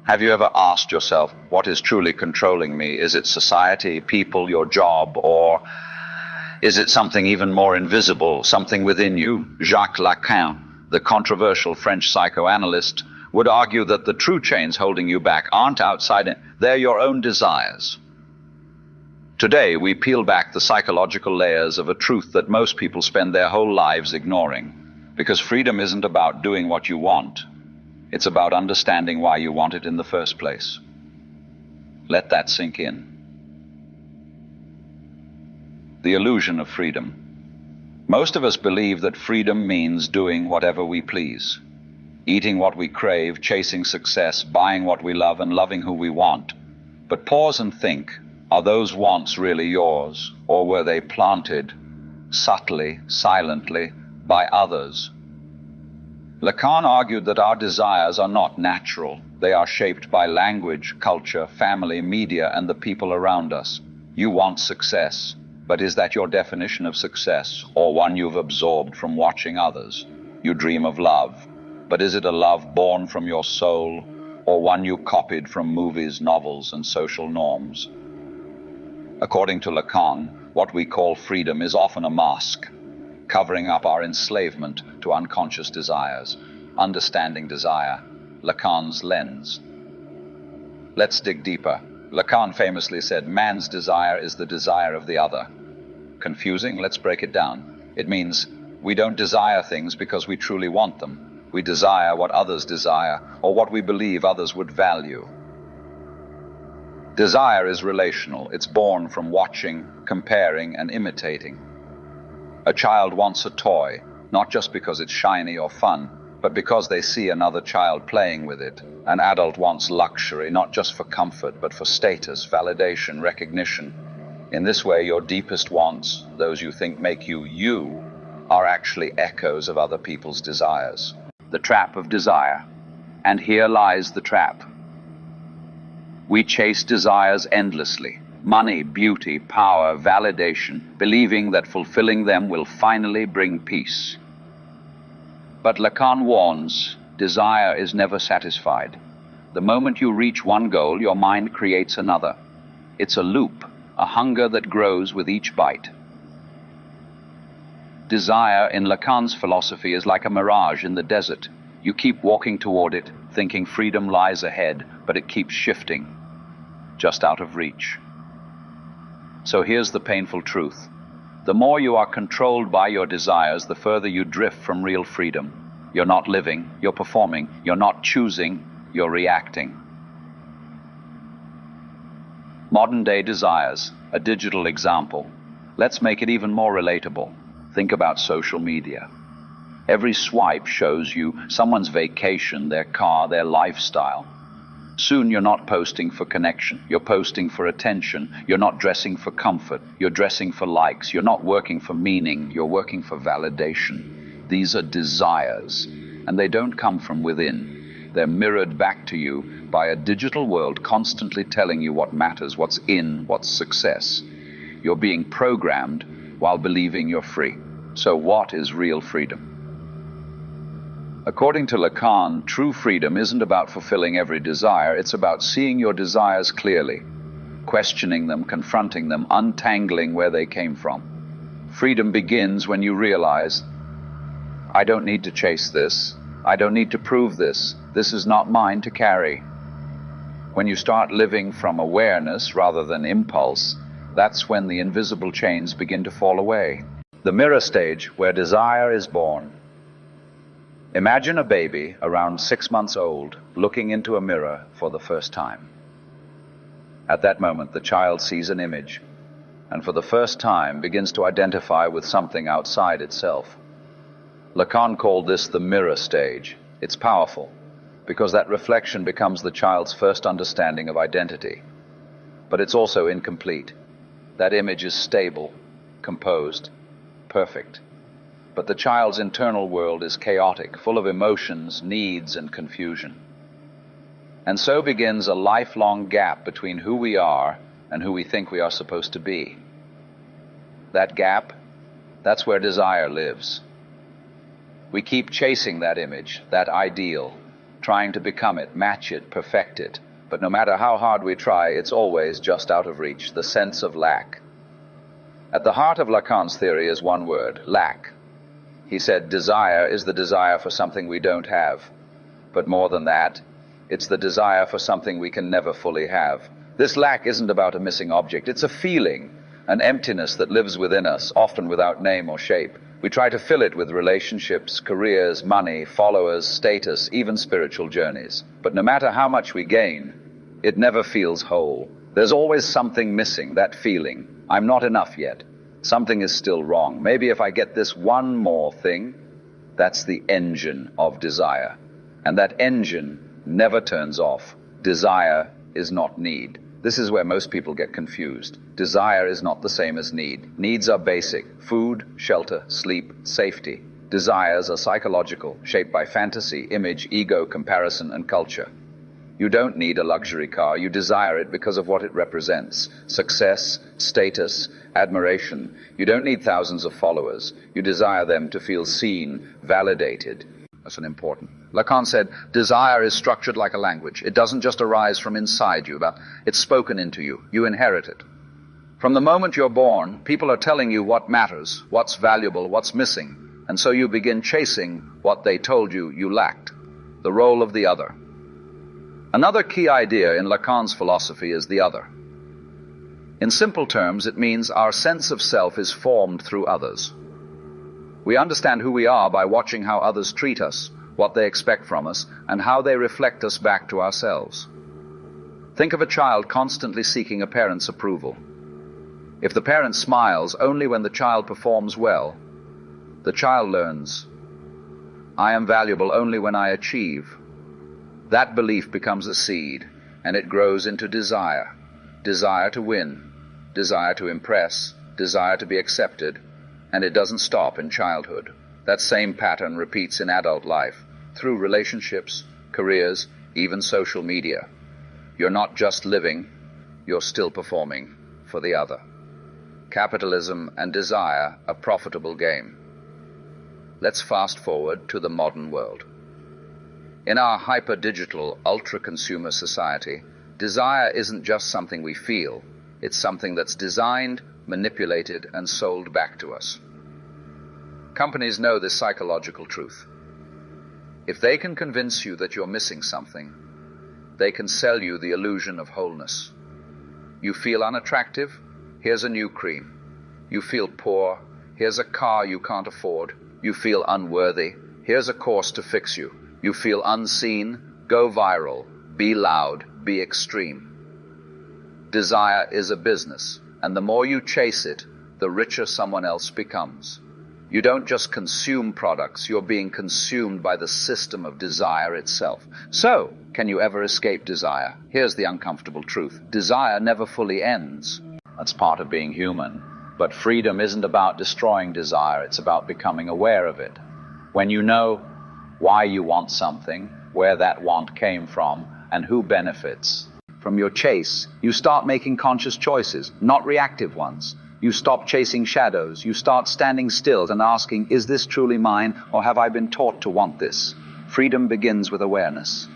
Have you ever asked yourself, what is truly controlling me? Is it society, people, your job, or is it something even more invisible, something within you? Jacques Lacan, the controversial French psychoanalyst, would argue that the true chains holding you back aren't outside it, they're your own desires. Today, we peel back the psychological layers of a truth that most people spend their whole lives ignoring. Because freedom isn't about doing what you want. It's about understanding why you want it in the first place. Let that sink in. The illusion of freedom. Most of us believe that freedom means doing whatever we please. Eating what we crave, chasing success, buying what we love, and loving who we want. But pause and think, are those wants really yours, or were they planted subtly, silently, by others? Lacan argued that our desires are not natural. They are shaped by language, culture, family, media, and the people around us. You want success, but is that your definition of success, or one you've absorbed from watching others? You dream of love, but is it a love born from your soul, or one you copied from movies, novels, and social norms? According to Lacan, what we call freedom is often a mask, covering up our enslavement to unconscious desires. Understanding desire, Lacan's lens. Let's dig deeper. Lacan famously said, man's desire is the desire of the other. Confusing? Let's break it down. It means we don't desire things because we truly want them. We desire what others desire, or what we believe others would value. Desire is relational. It's born from watching, comparing, and imitating. A child wants a toy, not just because it's shiny or fun, but because they see another child playing with it. An adult wants luxury, not just for comfort, but for status, validation, recognition. In this way, your deepest wants, those you think make you you, are actually echoes of other people's desires. The trap of desire. And here lies the trap. We chase desires endlessly. Money, beauty, power, validation, believing that fulfilling them will finally bring peace. But Lacan warns, desire is never satisfied. The moment you reach one goal, your mind creates another. It's a loop, a hunger that grows with each bite. Desire, in Lacan's philosophy, is like a mirage in the desert. You keep walking toward it, thinking freedom lies ahead, but it keeps shifting, just out of reach. So here's the painful truth. The more you are controlled by your desires, the further you drift from real freedom. You're not living, you're performing. You're not choosing, you're reacting. Modern-day desires, a digital example. Let's make it even more relatable. Think about social media. Every swipe shows you someone's vacation, their car, their lifestyle. Soon you're not posting for connection, you're posting for attention. You're not dressing for comfort, you're dressing for likes. You're not working for meaning, you're working for validation. These are desires, and they don't come from within. They're mirrored back to you by a digital world constantly telling you what matters, what's in, what's success. You're being programmed while believing you're free. So what is real freedom? According to Lacan, true freedom isn't about fulfilling every desire. It's about seeing your desires clearly, questioning them, confronting them, untangling where they came from. Freedom begins when you realize, I don't need to chase this. I don't need to prove this. This is not mine to carry. When you start living from awareness rather than impulse, that's when the invisible chains begin to fall away. The mirror stage, where desire is born. Imagine a baby around 6 months old looking into a mirror for the first time. At that moment, the child sees an image, and for the first time begins to identify with something outside itself. Lacan called this the mirror stage. It's powerful, because that reflection becomes the child's first understanding of identity. But it's also incomplete. That image is stable, composed, perfect. But the child's internal world is chaotic, full of emotions, needs, and confusion. And so begins a lifelong gap between who we are and who we think we are supposed to be. That gap, that's where desire lives. We keep chasing that image, that ideal, trying to become it, match it, perfect it. But no matter how hard we try, it's always just out of reach, the sense of lack. At the heart of Lacan's theory is one word, lack. He said desire is the desire for something we don't have. But more than that, it's the desire for something we can never fully have. This lack isn't about a missing object. It's a feeling, an emptiness that lives within us, often without name or shape. We try to fill it with relationships, careers, money, followers, status, even spiritual journeys. But no matter how much we gain, it never feels whole. There's always something missing, that feeling. I'm not enough yet. Something is still wrong. Maybe if I get this one more thing, that's the engine of desire. And that engine never turns off. Desire is not need. This is where most people get confused. Desire is not the same as need. Needs are basic: food, shelter, sleep, safety. Desires are psychological, shaped by fantasy, image, ego, comparison, and culture. You don't need a luxury car. You desire it because of what it represents: success, status, admiration. You don't need thousands of followers. You desire them to feel seen, validated. That's an important. Lacan said, desire is structured like a language. It doesn't just arise from inside you. It's spoken into you. You inherit it. From the moment you're born, people are telling you what matters, what's valuable, what's missing. And so you begin chasing what they told you you lacked, the role of the other. Another key idea in Lacan's philosophy is the other. In simple terms, it means our sense of self is formed through others. We understand who we are by watching how others treat us, what they expect from us, and how they reflect us back to ourselves. Think of a child constantly seeking a parent's approval. If the parent smiles only when the child performs well, the child learns, I am valuable only when I achieve. That belief becomes a seed, and it grows into desire. Desire to win, desire to impress, desire to be accepted, and it doesn't stop in childhood. That same pattern repeats in adult life, through relationships, careers, even social media. You're not just living, you're still performing for the other. Capitalism and desire, a profitable game. Let's fast forward to the modern world. In our hyper-digital, ultra-consumer society, desire isn't just something we feel. It's something that's designed, manipulated, and sold back to us. Companies know this psychological truth. If they can convince you that you're missing something, they can sell you the illusion of wholeness. You feel unattractive? Here's a new cream. You feel poor? Here's a car you can't afford. You feel unworthy? Here's a course to fix you. You feel unseen? Go viral. Be loud. Be extreme. Desire is a business, and the more you chase it, the richer someone else becomes. You don't just consume products, you're being consumed by the system of desire itself. So, can you ever escape desire? Here's the uncomfortable truth. Desire never fully ends. That's part of being human. But freedom isn't about destroying desire, it's about becoming aware of it. When you know why you want something, where that want came from, and who benefits from your chase, you start making conscious choices, not reactive ones. You stop chasing shadows. You start standing still and asking, is this truly mine, or have I been taught to want this? Freedom begins with awareness.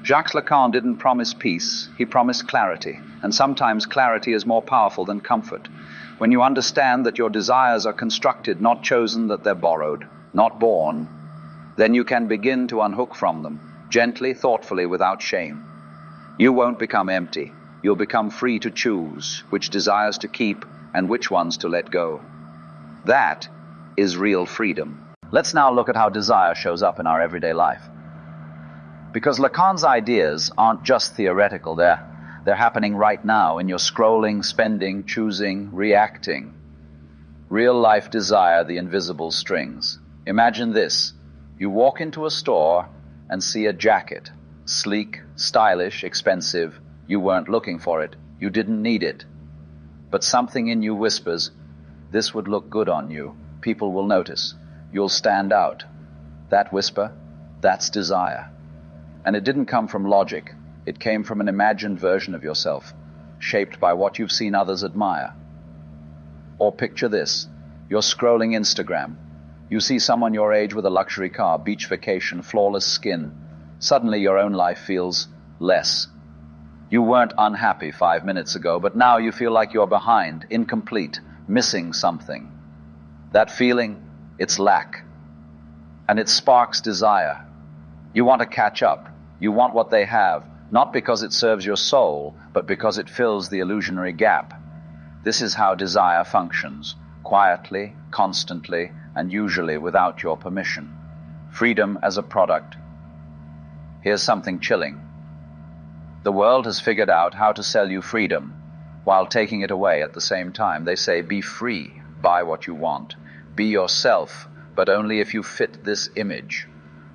Jacques Lacan didn't promise peace, he promised clarity. And sometimes clarity is more powerful than comfort. When you understand that your desires are constructed, not chosen, that they're borrowed, not born, then you can begin to unhook from them, gently, thoughtfully, without shame. You won't become empty. You'll become free to choose which desires to keep and which ones to let go. That is real freedom. Let's now look at how desire shows up in our everyday life. Because Lacan's ideas aren't just theoretical, they're happening right now in your scrolling, spending, choosing, reacting. Real life desire, the invisible strings. Imagine this. You walk into a store and see a jacket. Sleek, stylish, expensive. You weren't looking for it. You didn't need it. But something in you whispers, this would look good on you. People will notice. You'll stand out. That whisper, that's desire. And it didn't come from logic. It came from an imagined version of yourself, shaped by what you've seen others admire. Or picture this. You're scrolling Instagram. You see someone your age with a luxury car, beach vacation, flawless skin. Suddenly your own life feels less. You weren't unhappy 5 minutes ago, but now you feel like you're behind, incomplete, missing something. That feeling, it's lack. And it sparks desire. You want to catch up. You want what they have, not because it serves your soul, but because it fills the illusionary gap. This is how desire functions, quietly, constantly, and usually without your permission. Freedom as a product. Here's something chilling. The world has figured out how to sell you freedom while taking it away at the same time. They say, be free, buy what you want. Be yourself, but only if you fit this image.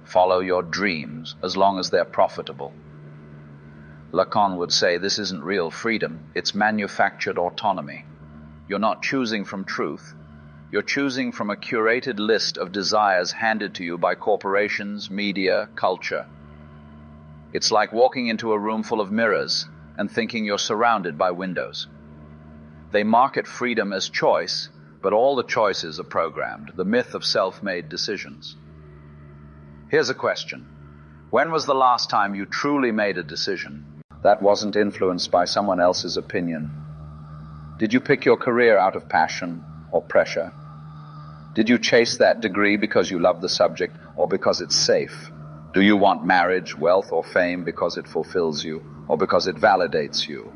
Follow your dreams, as long as they're profitable. Lacan would say this isn't real freedom, it's manufactured autonomy. You're not choosing from truth. You're choosing from a curated list of desires handed to you by corporations, media, culture. It's like walking into a room full of mirrors and thinking you're surrounded by windows. They market freedom as choice, but all the choices are programmed, the myth of self-made decisions. Here's a question. When was the last time you truly made a decision that wasn't influenced by someone else's opinion? Did you pick your career out of passion or pressure? Did you chase that degree because you love the subject or because it's safe? Do you want marriage, wealth, or fame because it fulfills you or because it validates you?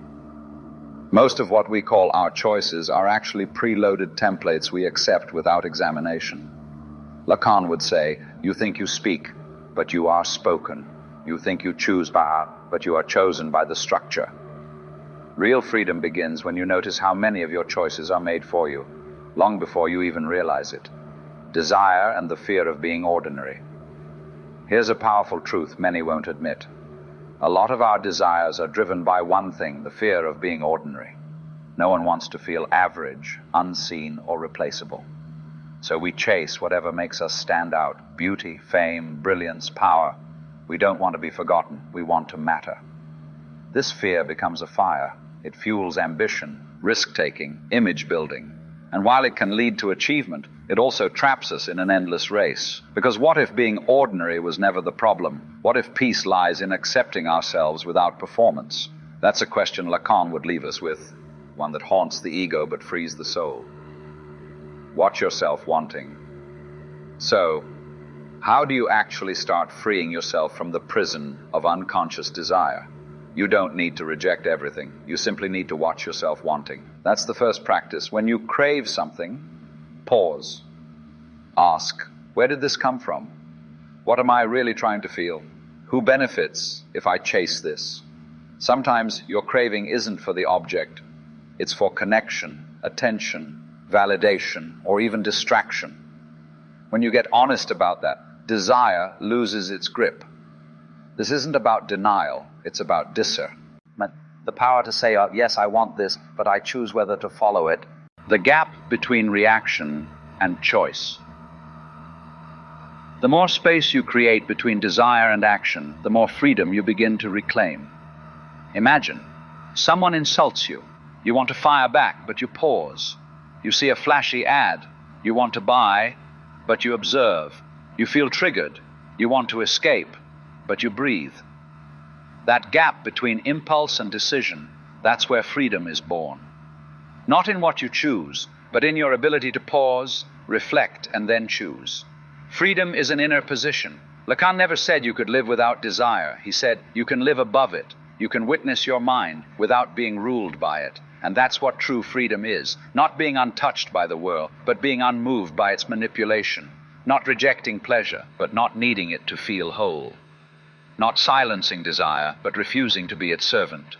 Most of what we call our choices are actually preloaded templates we accept without examination. Lacan would say, you think you speak, but you are spoken. You think you choose, but you are chosen by the structure. Real freedom begins when you notice how many of your choices are made for you, long before you even realize it. Desire and the fear of being ordinary. Here's a powerful truth many won't admit. A lot of our desires are driven by one thing, the fear of being ordinary. No one wants to feel average, unseen, or replaceable. So we chase whatever makes us stand out. Beauty, fame, brilliance, power. We don't want to be forgotten. We want to matter. This fear becomes a fire. It fuels ambition, risk-taking, image-building. And while it can lead to achievement, it also traps us in an endless race. Because what if being ordinary was never the problem? What if peace lies in accepting ourselves without performance? That's a question Lacan would leave us with, one that haunts the ego but frees the soul. Watch yourself wanting. So, how do you actually start freeing yourself from the prison of unconscious desire? You don't need to reject everything. You simply need to watch yourself wanting. That's the first practice. When you crave something, pause. Ask, where did this come from? What am I really trying to feel? Who benefits if I chase this? Sometimes your craving isn't for the object. It's for connection, attention, validation, or even distraction. When you get honest about that, desire loses its grip. This isn't about denial, it's about discernment. The power to say, yes, I want this, but I choose whether to follow it. The gap between reaction and choice. The more space you create between desire and action, the more freedom you begin to reclaim. Imagine, someone insults you. You want to fire back, but you pause. You see a flashy ad. You want to buy, but you observe. You feel triggered. You want to escape, but you breathe. That gap between impulse and decision, that's where freedom is born. Not in what you choose, but in your ability to pause, reflect, and then choose. Freedom is an inner position. Lacan never said you could live without desire. He said you can live above it. You can witness your mind without being ruled by it. And that's what true freedom is. Not being untouched by the world, but being unmoved by its manipulation. Not rejecting pleasure, but not needing it to feel whole. Not silencing desire, but refusing to be its servant.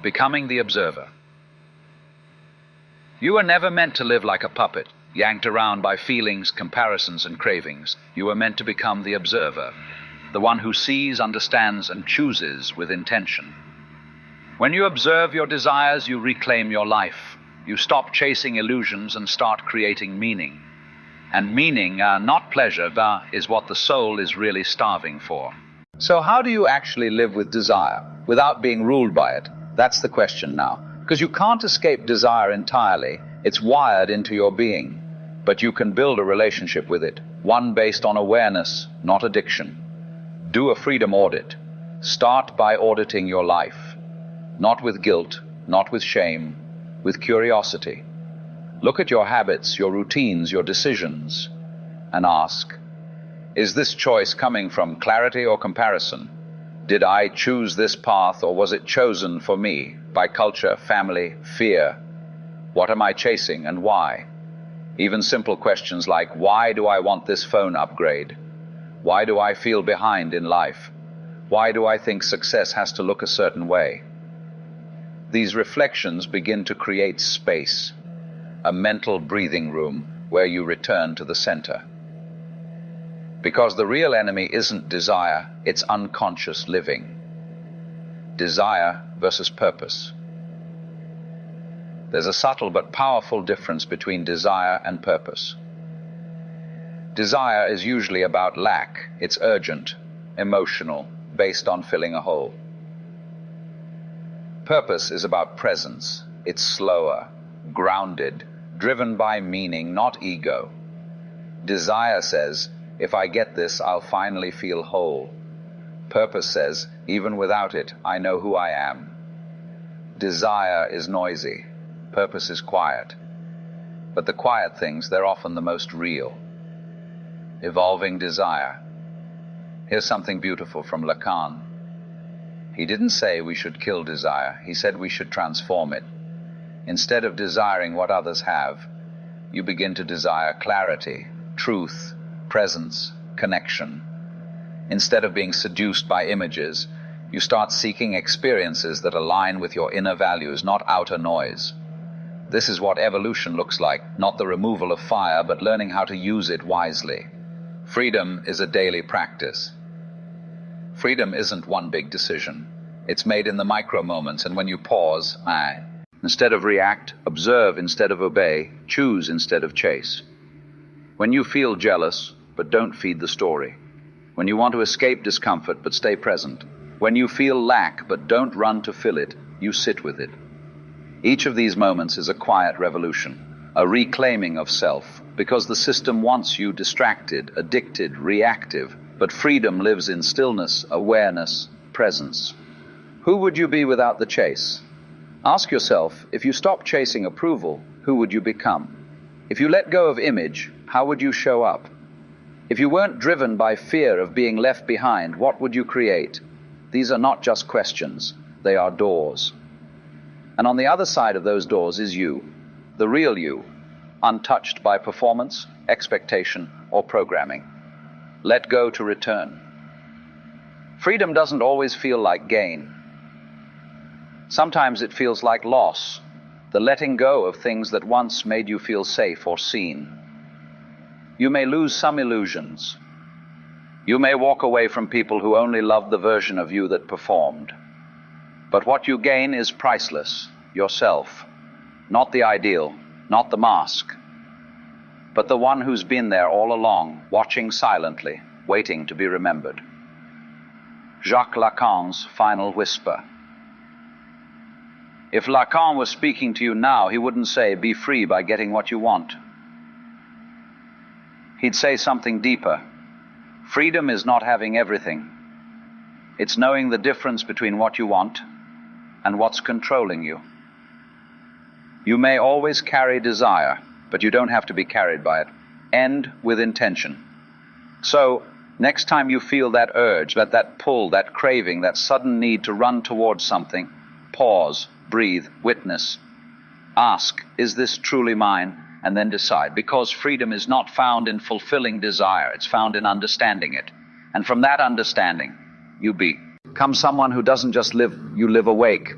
Becoming the observer. You were never meant to live like a puppet, yanked around by feelings, comparisons, and cravings. You were meant to become the observer, the one who sees, understands, and chooses with intention. When you observe your desires, you reclaim your life. You stop chasing illusions and start creating meaning. And meaning, not pleasure, is what the soul is really starving for. So how do you actually live with desire without being ruled by it? That's the question now. Because you can't escape desire entirely. It's wired into your being. But you can build a relationship with it, one based on awareness, not addiction. Do a freedom audit. Start by auditing your life, not with guilt, not with shame, with curiosity. Look at your habits, your routines, your decisions, and ask, is this choice coming from clarity or comparison? Did I choose this path, or was it chosen for me by culture, family, fear? What am I chasing and why? Even simple questions like, why do I want this phone upgrade? Why do I feel behind in life? Why do I think success has to look a certain way? These reflections begin to create space, a mental breathing room where you return to the center. Because the real enemy isn't desire, it's unconscious living. Desire versus purpose. There's a subtle but powerful difference between desire and purpose. Desire is usually about lack. It's urgent, emotional, based on filling a hole. Purpose is about presence. It's slower, grounded, driven by meaning, not ego. Desire says, if I get this, I'll finally feel whole. Purpose says, even without it, I know who I am. Desire is noisy. Purpose is quiet. But the quiet things, they're often the most real. Evolving desire. Here's something beautiful from Lacan. He didn't say we should kill desire. He said we should transform it. Instead of desiring what others have, you begin to desire clarity, truth, presence, connection. Instead of being seduced by images, you start seeking experiences that align with your inner values, not outer noise. This is what evolution looks like, not the removal of fire, but learning how to use it wisely. Freedom is a daily practice. Freedom isn't one big decision. It's made in the micro moments, and when you pause, instead of react, observe instead of obey, choose instead of chase. When you feel jealous, but don't feed the story. When you want to escape discomfort, but stay present. When you feel lack, but don't run to fill it, you sit with it. Each of these moments is a quiet revolution, a reclaiming of self, because the system wants you distracted, addicted, reactive, but freedom lives in stillness, awareness, presence. Who would you be without the chase? Ask yourself, if you stop chasing approval, who would you become? If you let go of image, how would you show up? If you weren't driven by fear of being left behind, what would you create? These are not just questions, they are doors. And on the other side of those doors is you, the real you, untouched by performance, expectation, or programming. Let go to return. Freedom doesn't always feel like gain. Sometimes it feels like loss, the letting go of things that once made you feel safe or seen. You may lose some illusions. You may walk away from people who only loved the version of you that performed. But what you gain is priceless, yourself. Not the ideal, not the mask, but the one who's been there all along, watching silently, waiting to be remembered. Jacques Lacan's final whisper. If Lacan was speaking to you now, he wouldn't say, be free by getting what you want. He'd say something deeper. Freedom is not having everything. It's knowing the difference between what you want and what's controlling you. You may always carry desire, but you don't have to be carried by it. End with intention. So, next time you feel that urge, that pull, that craving, that sudden need to run towards something, pause, breathe, witness. Ask, is this truly mine? And then decide. Because freedom is not found in fulfilling desire, it's found in understanding it. And from that understanding, you become someone who doesn't just live, you live awake.